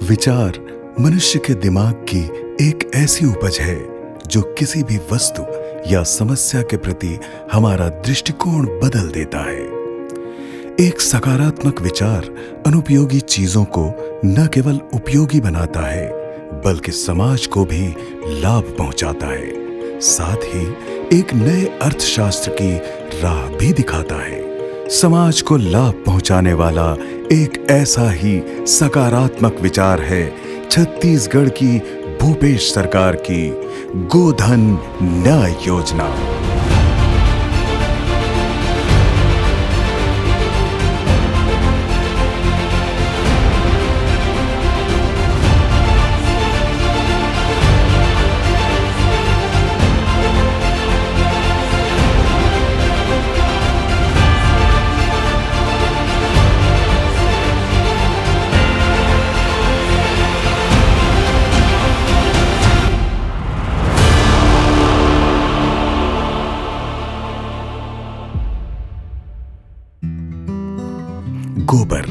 विचार मनुष्य के दिमाग की एक ऐसी उपज है जो किसी भी वस्तु या समस्या के प्रति हमारा दृष्टिकोण बदल देता है। एक सकारात्मक विचार अनुपयोगी चीजों को न केवल उपयोगी बनाता है बल्कि समाज को भी लाभ पहुंचाता है, साथ ही एक नए अर्थशास्त्र की राह भी दिखाता है। समाज को लाभ पहुंचाने वाला एक ऐसा ही सकारात्मक विचार है छत्तीसगढ़ की भूपेश सरकार की गोधन न्याय योजना। गोबर,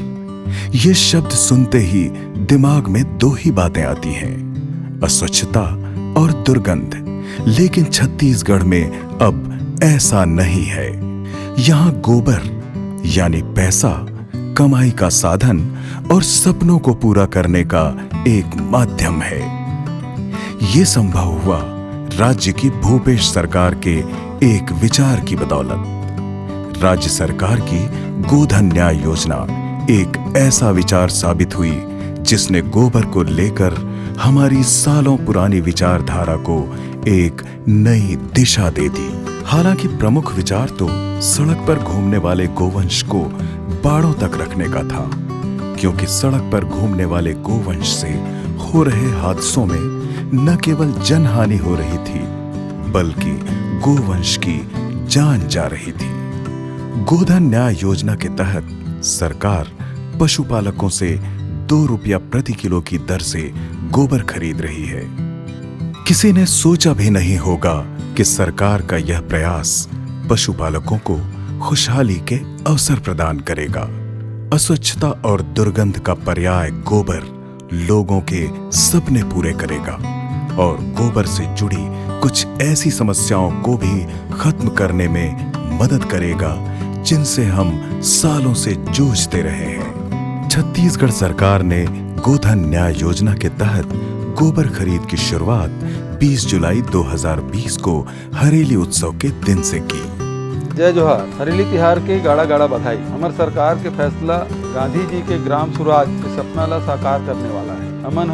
ये शब्द सुनते ही दिमाग में दो ही बातें आती हैं, अस्वच्छता और दुर्गंध। लेकिन छत्तीसगढ़ में अब ऐसा नहीं है। यहाँ गोबर यानी पैसा, कमाई का साधन और सपनों को पूरा करने का एक माध्यम है। ये संभव हुआ राज्य की भूपेश सरकार के एक विचार की बदौलत। राज्य सरकार की गोधन न्याय योजना एक ऐसा विचार साबित हुई जिसने गोबर को लेकर हमारी सालों पुरानी विचारधारा को एक नई दिशा दे दी। हालांकि प्रमुख विचार तो सड़क पर घूमने वाले गोवंश को बाड़ों तक रखने का था, क्योंकि सड़क पर घूमने वाले गोवंश से हो रहे हादसों में न केवल जनहानि हो रही थी बल्कि गोवंश की जान जा रही थी। गोधन न्याय योजना के तहत सरकार पशुपालकों से 2 रुपया प्रति किलो की दर से गोबर खरीद रही है। किसी ने सोचा भी नहीं होगा कि सरकार का यह प्रयास पशुपालकों को खुशहाली के अवसर प्रदान करेगा। अस्वच्छता और दुर्गंध का पर्याय गोबर लोगों के सपने पूरे करेगा और गोबर से जुड़ी कुछ ऐसी समस्याओं को भी खत्म करने में मदद करेगा जिनसे हम सालों से जूझते रहे हैं। छत्तीसगढ़ सरकार ने गोधन न्याय योजना के तहत गोबर खरीद की शुरुआत 20 जुलाई 2020 को हरेली उत्सव के दिन से की। जय जोहार। हरेली तिहार के गाड़ा गाड़ा बधाई। हमार सरकार के फैसला गांधी जी के ग्राम स्वराज के सपना ला साकार करने वाला है। हमन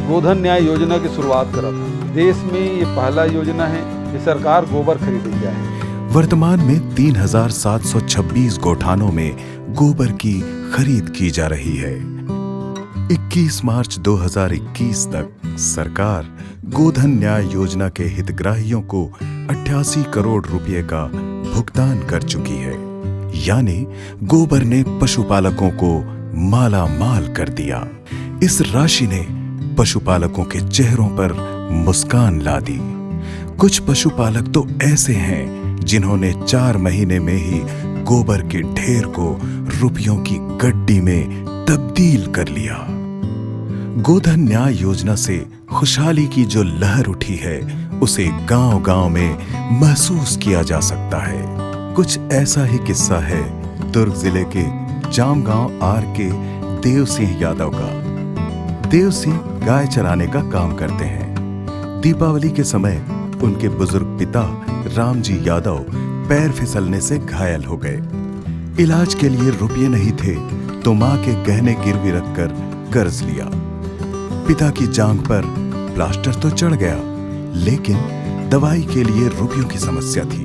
गोधन न्याय योजना की शुरुआत करा था। देश में ये पहला योजना है कि सरकार गोबर खरीदी जाए। वर्तमान में 3726 गौठानों में गोबर की खरीद की जा रही है। 21 मार्च 2021 तक सरकार गोधन न्याय योजना के हितग्राहियों को 88 करोड़ रुपए का भुगतान कर चुकी है। यानी गोबर ने पशुपालकों को माला माल कर दिया। इस राशि ने पशुपालकों के चेहरों पर मुस्कान ला दी। कुछ पशुपालक तो ऐसे हैं जिन्होंने 4 महीने में ही गोबर के ढेर को रुपयों की गड्डी में तब्दील कर लिया। गोधन न्याय योजना से खुशहाली की जो लहर उठी है उसे गांव-गांव में महसूस किया जा सकता है। कुछ ऐसा ही किस्सा है दुर्ग जिले के जामगांव आर के देव सिंह यादव का। देव सिंह गाय चराने का काम करते हैं। दीपावली के समय उनके बुजुर्ग पिता रामजी यादव पैर फिसलने से घायल हो गए। इलाज के लिए रुपये नहीं थे तो मां के गहने गिरवी रखकर कर्ज लिया। पिता की जांघ पर प्लास्टर तो चढ़ गया, लेकिन दवाई के लिए रुपयों की समस्या थी।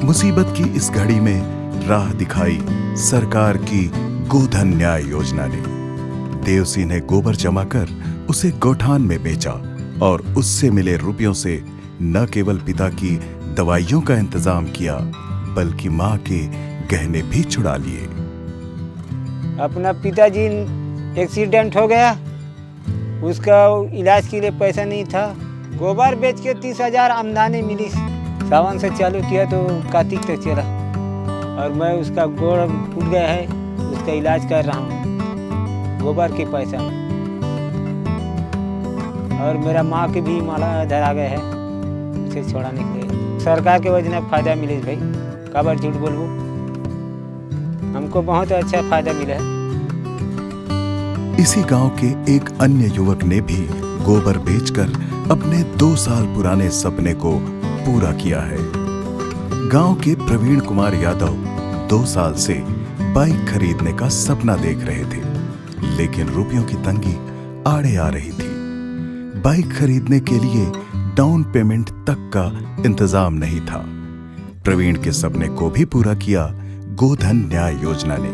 मुसीबत की इस घड़ी में राह दिखाई सरकार की गोधन न्याय योजना ने। देवसिंह ने गोबर जमा कर उसे गौठान में बेचा और उससे मिले रुपयों से न केवल पिता की दवाइयों का इंतजाम किया बल्कि मां के गहने भी छुड़ा लिए। अपना पिताजी एक्सीडेंट हो गया, उसका इलाज के लिए पैसा नहीं था। गोबर बेच के 30,000 आमदनी मिली। सावन से चालू किया तो कार्तिक तक चला और मैं उसका गोड़ फूट गया है, उसका इलाज कर रहा हूँ गोबर के पैसा में। और मेरा माँ के भी माला धरा गए है उसे छोड़ाने के लिए। सरकार के वजह से फ़ायदा मिले भाई, काबर झूठ बोलूँ, हमको बहुत अच्छा फ़ायदा मिला है। इसी गांव के एक अन्य युवक ने भी गोबर बेचकर अपने 2 साल पुराने सपने को पूरा किया है। गांव के प्रवीण कुमार यादव 2 साल से बाइक खरीदने का सपना देख रहे थे, लेकिन रुपयों की तंगी आड़े आ रही थी। बाइक खरीदने के लिए डाउन पेमेंट तक का इंतजाम नहीं था। प्रवीण के सपने को भी पूरा किया गोधन न्याय योजना ने।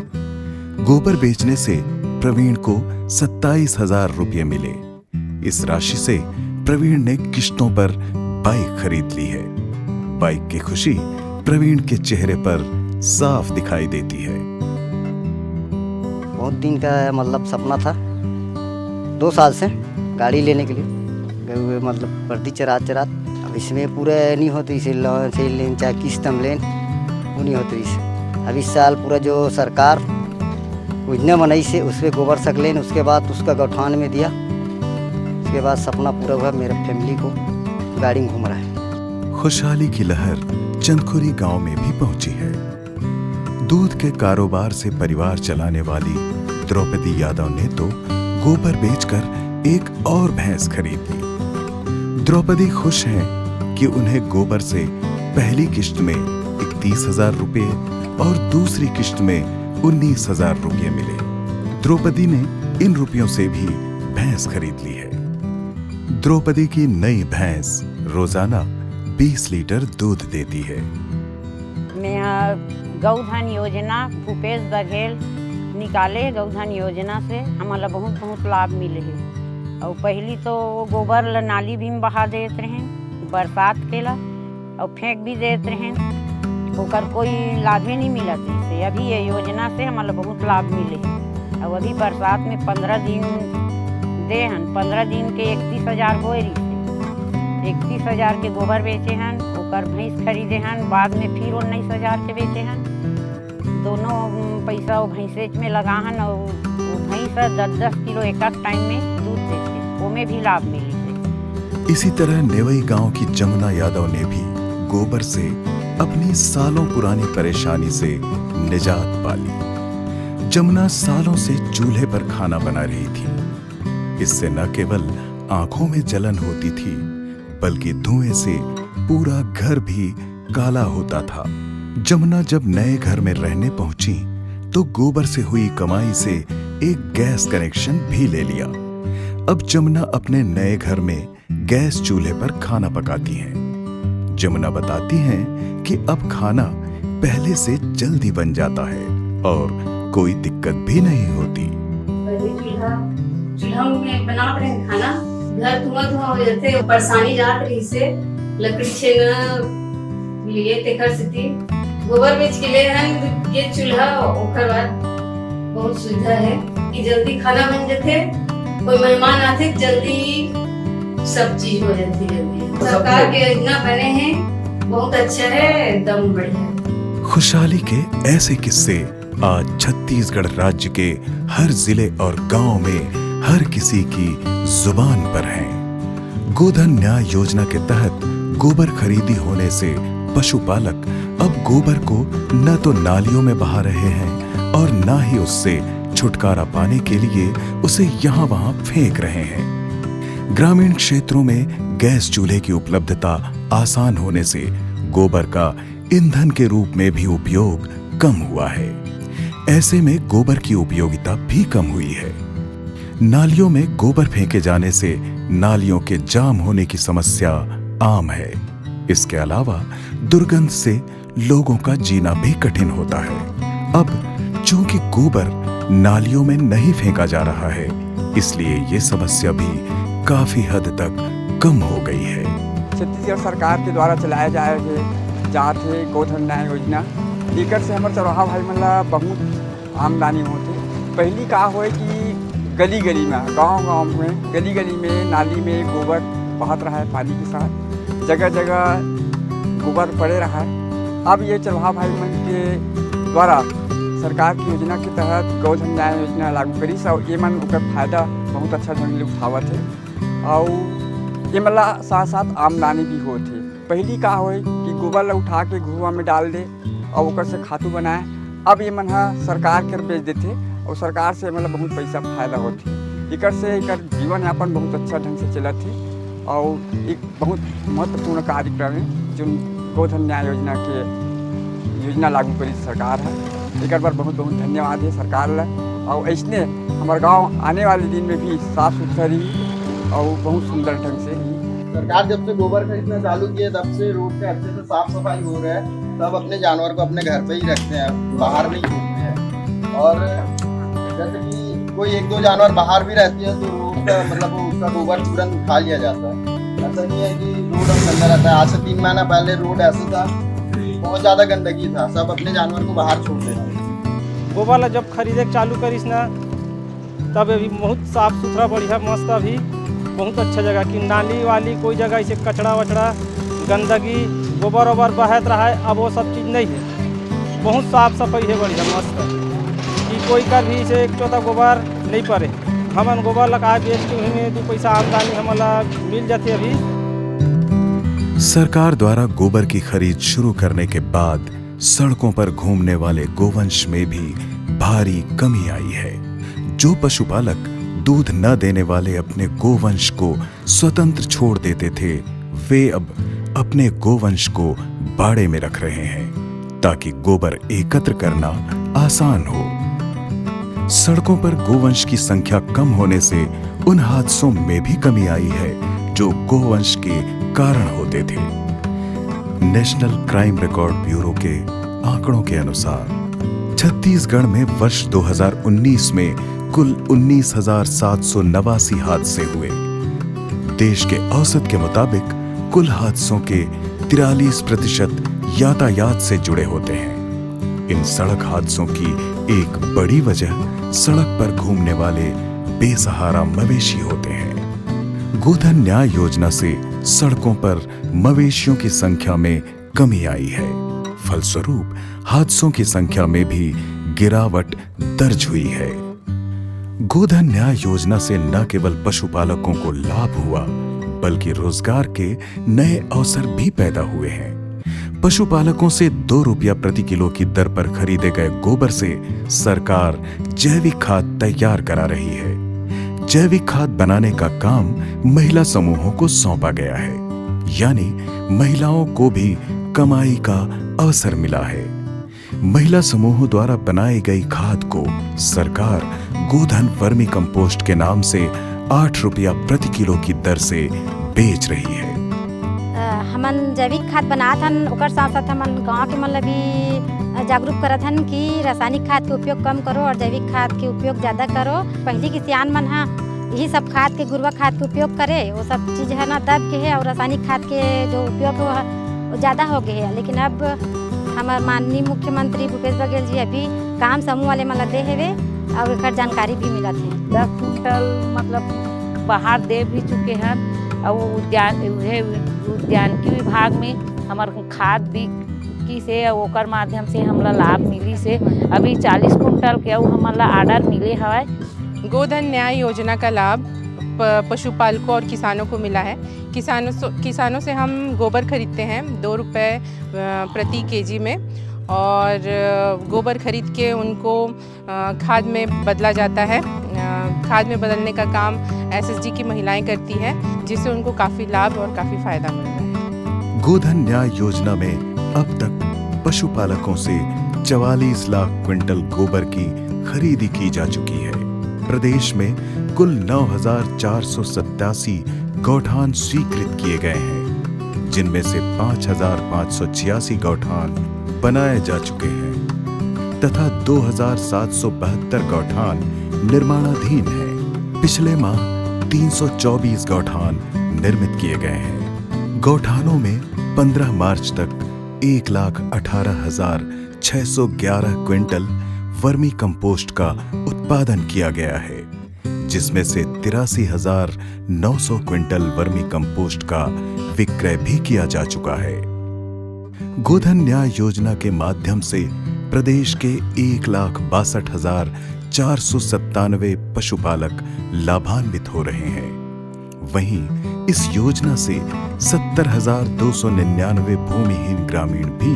गोबर बेचने से प्रवीण को 27,000 रुपये मिले। इस राशि से प्रवीण ने किश्तों पर बाइक खरीद ली है। बाइक की खुशी प्रवीण के चेहरे पर साफ दिखाई देती है। बहुत दिन का मतलब सपना था, 2 साल से गाड़ी लेने के लिए मतलब वर्दी चरा अब इसमें पूरा नहीं होती, इसे लोन से लेन चाहे किस्त हम लेन वो नहीं होती इसे। अब इस साल पूरा जो सरकार योजना बनाई से उसमें गोबर सक लेन, उसके बाद उसका गौठान में दिया, उसके बाद सपना पूरा हुआ। मेरे फैमिली को गाड़ी में घूम रहा है। खुशहाली की लहर चंदखुरी गांव में भी पहुंची है। दूध के कारोबार से परिवार चलाने वाली द्रौपदी यादव ने तो गोबर बेचकर एक और भैंस खरीद ली। द्रौपदी खुश हैं कि उन्हें गोबर से पहली किश्त में 31,000 रुपये और दूसरी किश्त में 19,000 रुपये मिले। द्रौपदी ने इन रुपयों से भी भैंस खरीद ली है। द्रौपदी की नई भैंस रोजाना 20 लीटर दूध देती है। मैं गौधन योजना भूपेश बघेल निकाले, गौधन योजना से हमारा बहुत बहुत लाभ मिले है। और पहली तो गोबर ला नाली भी में बहा देते रहें, बरसात के ला और फेंक भी देते रहें, ओकर कोई लाभ ही नहीं मिला इससे। अभी ये योजना से हमारा बहुत लाभ मिले है। और अभी बरसात में 15 दिन दे हन, 15 दिन के 31,000 होए रही से 31,000 के गोबर बेचे हन, ओकर भैंस खरीदे हन, बाद में फिर 19,000 के बेचे हन। दोनों पैसा वो भैंसे में लगा हन और वो भैंस 10-10 किलो एक टाइम में दूध देते, वो में भी लाभ मिली है। इसी तरह नेवई गांव की जमुना यादव ने भी गोबर से अपनी सालों पुरानी परेशानी से निजात पाली। जमुना सालों से चूल्हे पर खाना बना रही थी। इससे न केवल आंखों में जलन होती थी, बल्कि धुएं से पूरा घर भी काला होता था। जमुना जब नए घर में रहने पहुंची तो गोबर से हुई कमाई से एक गैस कनेक्शन भी ले लिया। अब जमुना अपने नए घर में गैस चूल्हे पर खाना पकाती हैं। जमुना बताती हैं कि अब खाना पहले से जल्दी बन जाता है और कोई दिक्कत भी नहीं होती। चूल्हा में बनाते रहे खाना, घर धुआं हो जाते, परेशानी जात रही से लकड़ी छेना लिए तेखर से गोबर बेच के ले हैं ये चूल्हा। ओकर बाद बहुत सुविधा है कि जल्दी खाना बन जाते, कोई मेहमान आते जल्दी सब चीज हो जाती जल्दी। सरकार के योजना बने हैं, बहुत अच्छा है, एकदम बढ़िया। खुशहाली के ऐसे किस्से आज छत्तीसगढ़ राज्य के हर जिले और गांव में हर किसी की जुबान पर हैं। गोधन न्याय योजना के तहत गोबर खरीदी होने से पशुपालक अब गोबर को न तो नालियों में बहा रहे हैं और न ही उससे छुटकारा पाने के लिए उसे यहाँ वहाँ फेंक रहे हैं। ग्रामीण क्षेत्रों में गैस चूल्हे की उपलब्धता आसान होने से गोबर का ईंधन के रूप में भी उपयोग कम हुआ है। ऐसे में गोबर की उपयोगिता भी कम हुई है। नालियों में गोबर फेंके जाने से नालियों के जाम होने की समस्या आम है। इसके अलावा दुर्गंध से लोगों का जीना भी कठिन होता है। अब चूंकि गोबर नालियों में नहीं फेंका जा रहा है, इसलिए ये समस्या भी काफी हद तक कम हो गई है। छत्तीसगढ़ सरकार के द्वारा चलाया जात है गोधन न्याय योजना। लेकर से हमारे चरवाहा भाई मन ला बहुत आमदनी होती। पहली का होए कि गली गली में, गांव में, गली गली में नाली में गोबर बहत रहा है पानी के साथ, जगह जगह गोबर पड़े रहा है। अब ये चरवाहा भाई मन के द्वारा सरकार की योजना के तहत गोधन न्याय योजना लागू करी और ये मन ओकर फायदा बहुत अच्छा ढंग ले उठावत है। और ये मतलब साथ साथ आमदनी भी होती। पहली का हो कि गोबर ला उठा के घुआ में डाल दे और ओकर से खातू बनाए। अब ये मन सरकार के बेच देते और सरकार से मतलब बहुत पैसा फायदा होती। इकर से इकर जीवन यापन बहुत अच्छा ढंग से चलत है और एक बहुत महत्वपूर्ण कार्यक्रम है जो गोधन न्याय योजना के योजना लागू करी सरकार है। एक बार बहुत बहुत धन्यवाद है सरकार ला। और ऐसने हमारे गांव आने वाले दिन में भी साफ सुथरा रही और बहुत सुंदर ढंग से ही। सरकार जब से गोबर खरीदना चालू किया तब से रोड पे अच्छे से साफ सफाई हो रहा है। सब अपने जानवर को अपने घर पे ही रखते हैं, बाहर नहीं छोड़ते हैं। और जैसे कि कोई एक दो जानवर बाहर भी रहती है तो रोड का मतलब उसका गोबर तुरंत उठा लिया जाता है। ऐसा नहीं है कि रोड अब गंदा रहता है। आज से 3 महीना पहले रोड ऐसा था, बहुत ज़्यादा गंदगी था, सब अपने जानवर को बाहर छोड़ देते थे। गोबर ला जब खरीदे के चालू करीस ना तब अभी बहुत साफ सुथरा बढ़िया मस्त अभी बहुत अच्छा जगह कि नाली वाली कोई जगह ऐसे कचड़ा वचड़ा गंदगी गोबर वोबर बहत रहा है। अब वो सब चीज़ नहीं है, बहुत साफ सफाई है बढ़िया मस्त है कि कोई कर भी से एक चौथा गोबर नहीं पड़े। हमन गोबर लगा बेच के वही में 2 पैसा आमदनी हमला मिल जाती अभी। सरकार द्वारा गोबर की खरीद शुरू करने के बाद सड़कों पर घूमने वाले गोवंश में भी भारी कमी आई है। जो पशुपालक दूध न देने वाले अपने गोवंश को स्वतंत्र छोड़ देते थे, वे अब अपने गोवंश को बाड़े में रख रहे हैं ताकि गोबर एकत्र करना आसान हो। सड़कों पर गोवंश की संख्या कम होने से उन हादसों में भी कमी आई है जो गोवंश के कारण होते थे। नेशनल क्राइम रिकॉर्ड ब्यूरो के आंकड़ों के अनुसार छत्तीसगढ़ में वर्ष 2019 में कुल 19,789 हादसे हुए। देश के औसत के मुताबिक कुल हादसों के 43% यातायात से जुड़े होते हैं। इन सड़क हादसों की एक बड़ी वजह सड़क पर घूमने वाले बेसहारा मवेशी होते हैं। गोधन न्याय योजना से सड़कों पर मवेशियों की संख्या में कमी आई है। फलस्वरूप हादसों की संख्या में भी गिरावट दर्ज हुई है। गोधन न्याय योजना से न केवल पशुपालकों को लाभ हुआ बल्कि रोजगार के नए अवसर भी पैदा हुए हैं। पशुपालकों से 2 रुपया प्रति किलो की दर पर खरीदे गए गोबर से सरकार जैविक खाद तैयार करा रही है। जैविक खाद बनाने का काम महिला समूहों को सौंपा गया है, यानी महिलाओं को भी कमाई का अवसर मिला है। महिला समूहों द्वारा बनाई गई खाद को सरकार गोधन वर्मी कंपोस्ट के नाम से 8 रुपया प्रति किलो की दर से बेच रही है। हमन जैविक खाद बनात हन, ओकर साथ साथ हमन गाँव के मतलब भी जागरूक करत हन कि रासायनिक खाद के उपयोग कम करो और जैविक खाद के उपयोग ज़्यादा करो। पहले के सियान मन यही सब खाद के गुरुआ खाद के उपयोग करे, वो सब चीज़ है ना दब के है और रासायनिक खाद के जो उपयोग वो ज़्यादा हो गए है। लेकिन अब हमारे माननीय मुख्यमंत्री भूपेश बघेल जी अभी काम समूह वाले मन दे हेवे और एक जानकारी भी मिलत है। 10 कुंटल मतलब बाहर दे भी चुके हैं और उद्यानिकी विभाग में हमारे खाद भी से ओकर माध्यम से हमला लाभ मिली से अभी 40 कुंटल के हमारा आर्डर मिले हवा। गोधन न्याय योजना का लाभ पशुपालकों और किसानों को मिला है। किसानों से हम गोबर खरीदते हैं 2 रुपये प्रति केजी में और गोबर खरीद के उनको खाद में बदला जाता है। खाद में बदलने का काम एसएसजी की महिलाएं करती हैं, जिससे उनको काफ़ी लाभ और काफ़ी फायदा मिल रहा है। गोधन न्याय योजना में अब तक पशुपालकों से 44 लाख क्विंटल गोबर की खरीदी की जा चुकी है। प्रदेश में कुल 9,487 गौठान स्वीकृत किए गए हैं, जिनमें से 5,586 गौठान बनाए जा चुके हैं तथा 2,772 गौठान निर्माणाधीन हैं। पिछले माह 324 गौठान निर्मित किए गए हैं। गौठानों में 15 मार्च तक 1,18,611 क्विंटल वर्मी कंपोस्ट का उत्पादन किया गया है, जिसमें से 83,900 क्विंटल वर्मी कंपोस्ट का विक्रय भी किया जा चुका है। गोधन न्याय योजना के माध्यम से प्रदेश के 1,62,497 पशुपालक लाभान्वित हो रहे हैं। वहीं इस योजना से 70,299 भूमिहीन ग्रामीण भी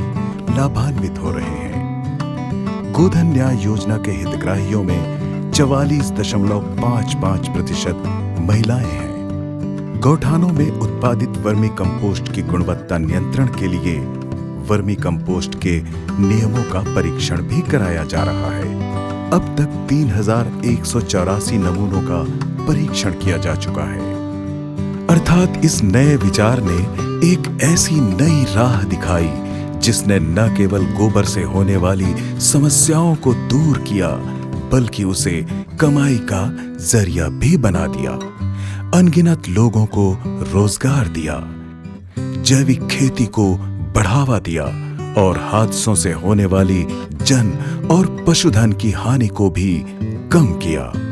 लाभान्वित हो रहे हैं। गोधन न्याय योजना के हितग्राहियों में 44.55% महिलाएं हैं। गौठानों में उत्पादित वर्मी कंपोस्ट की गुणवत्ता नियंत्रण के लिए वर्मी कंपोस्ट के नियमों का परीक्षण भी कराया जा रहा है। अब तक 3,184 नमूनों का परीक्षण किया जा चुका है। अर्थात इस नए विचार ने एक ऐसी नई राह दिखाई जिसने न केवल गोबर से होने वाली समस्याओं को दूर किया, बल्कि उसे कमाई का जरिया भी बना दिया, अनगिनत लोगों को रोजगार दिया, जैविक खेती को बढ़ावा दिया और हादसों से होने वाली जन और पशुधन की हानि को भी कम किया।